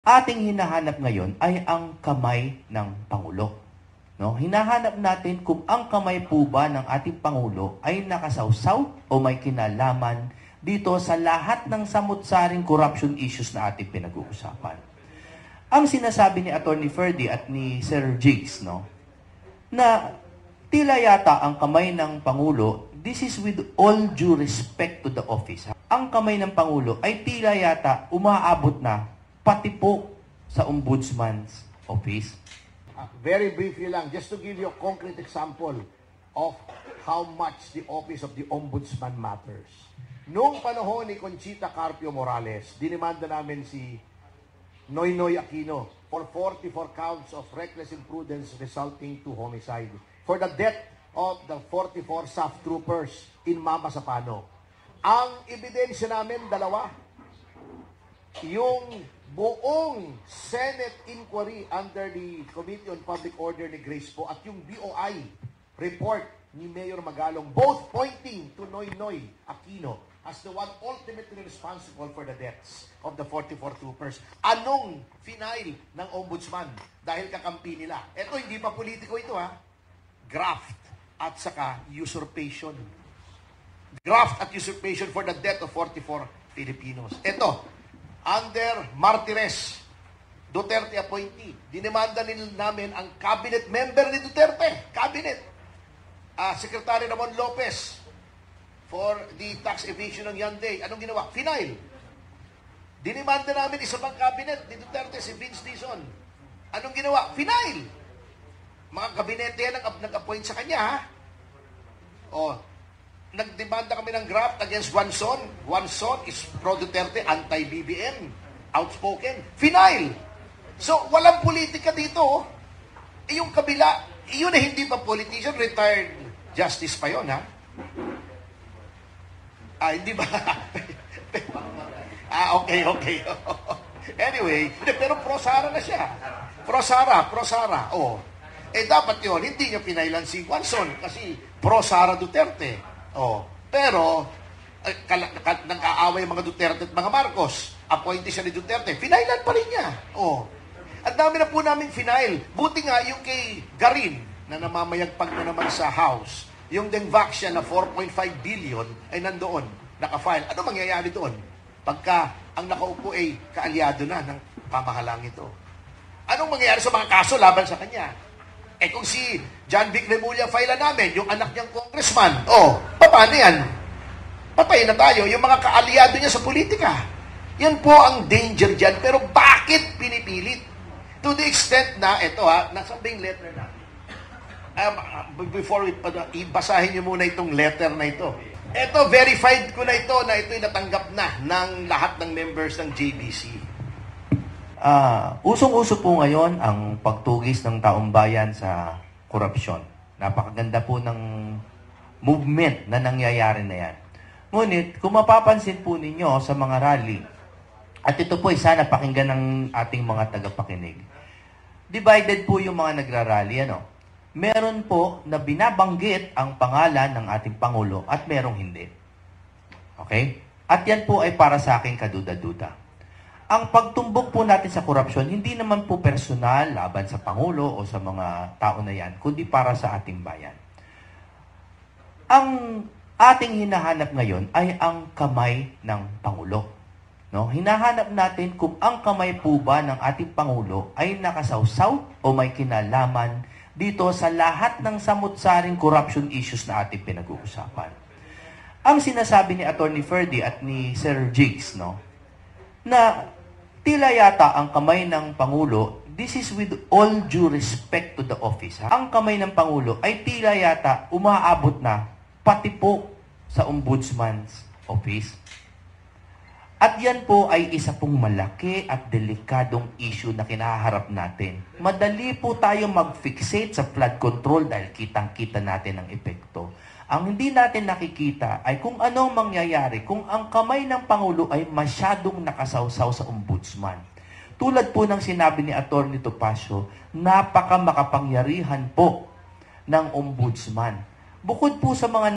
Ating hinahanap ngayon ay ang kamay ng Pangulo. No? Hinahanap natin kung ang kamay po ba ng ating Pangulo ay nakasawsaw o may kinalaman dito sa lahat ng samut-saring corruption issues na ating pinag-uusapan. Ang sinasabi ni Atty. Ferdy at ni Sir Jigs, no, na tila yata ang kamay ng Pangulo, this is with all due respect to the office. Ang kamay ng Pangulo ay tila yata umaabot na pati po sa Ombudsman's Office. Very briefly lang, just to give you a concrete example of how much the Office of the Ombudsman matters. Noong panahon ni Conchita Carpio Morales, dinimanda namin si Noynoy Aquino for 44 counts of reckless imprudence resulting to homicide for the death of the 44 SAF troopers in Mama Sapano. Ang ebidensya namin, dalawa. Yung buong Senate inquiry under the Committee on Public Order ni Grace po at yung BOI report ni Mayor Magalong, both pointing to Noynoy Aquino as the one ultimately responsible for the deaths of the 44 troopers. Anong final ng Ombudsman dahil kakampi nila? Ito, hindi pa politiko ito ha. Graft at saka usurpation. Graft at usurpation for the death of 44 Filipinos. Ito, under Martires, Duterte appointee. Dinimanda namin ang cabinet member ni Duterte. Cabinet. Secretary Ramon Lopez for the tax evasion ng Yanday. Anong ginawa? Final. Dinimanda namin isa pang cabinet ni Duterte, si Vince Dizon. Anong ginawa? Final. Mga kabinete yan nag-appoint sa kanya, ha? O, nagdemanda kami ng graft against Juanson. Juanson is pro-Duterte, anti-BBM, outspoken. Final! So, walang politika dito. Yung kabila, yun na hindi pa politician, retired justice pa yun, ha? Hindi ba? Okay. Anyway, pero pro-Sara na siya. Pro-Sara. Oh. Dapat yun, hindi niya pinailan si Juanson kasi pro-Sara Duterte. Oh, pero nag-aaway mga Duterte at mga Marcos. Appointee siya ni Duterte. Finailan pa rin niya. Oh. At dami na po namin final. Buti nga yung kay Garin na namamayagpag na naman sa House. Yung Dengvaxia na 4.5 billion ay nandoon, naka-file. Ano mangyayari doon? Pagka ang nakaupo ay kaalyado na ng pamahalang ito. Anong mangyayari sa mga kaso laban sa kanya? Kung si John Vic Remulla file namin, yung anak niyang congressman, paano yan? Patay na tayo. Yung mga kaalyado niya sa politika. Yan po ang danger dyan. Pero bakit pinipilit? To the extent na, nasa yung letter na. Before ibasahin niyo muna itong letter na ito. Ito, verified ko na ito'y natanggap na ng lahat ng members ng JBC. Usong-uso po ngayon ang pagtugis ng taong bayan sa korupsyon. Napakaganda po ng movement na nangyayari na yan. Ngunit, kung mapapansin po ninyo sa mga rally, at ito po ay sana pakinggan ng ating mga tagapakinig, divided po yung mga nagrarally, Meron po na binabanggit ang pangalan ng ating Pangulo at merong hindi. Okay? At yan po ay para sa aking kaduda-duda. Ang pagtumbok po natin sa korupsyon, hindi naman po personal laban sa Pangulo o sa mga tao na yan, kundi para sa ating bayan. Ang ating hinahanap ngayon ay ang kamay ng Pangulo. No? Hinahanap natin kung ang kamay po ba ng ating Pangulo ay nakasawsaw o may kinalaman dito sa lahat ng samut-saring corruption issues na ating pinag-uusapan. Ang sinasabi ni Atty. Ferdy at ni Sir Jigs, na tila yata ang kamay ng Pangulo, this is with all due respect to the office. Ang kamay ng Pangulo ay tila yata umaabot na pati po sa Ombudsman's Office. At yan po ay isa pong malaki at delikadong issue na kinaharap natin. Madali po tayo mag-fixate sa flood control dahil kitang-kita natin ang epekto. Ang hindi natin nakikita ay kung anong mangyayari kung ang kamay ng Pangulo ay masyadong nakasawsaw sa Ombudsman. Tulad po ng sinabi ni Atty. Topacio, napaka makapangyarihan po ng Ombudsman. Bukod po sa mga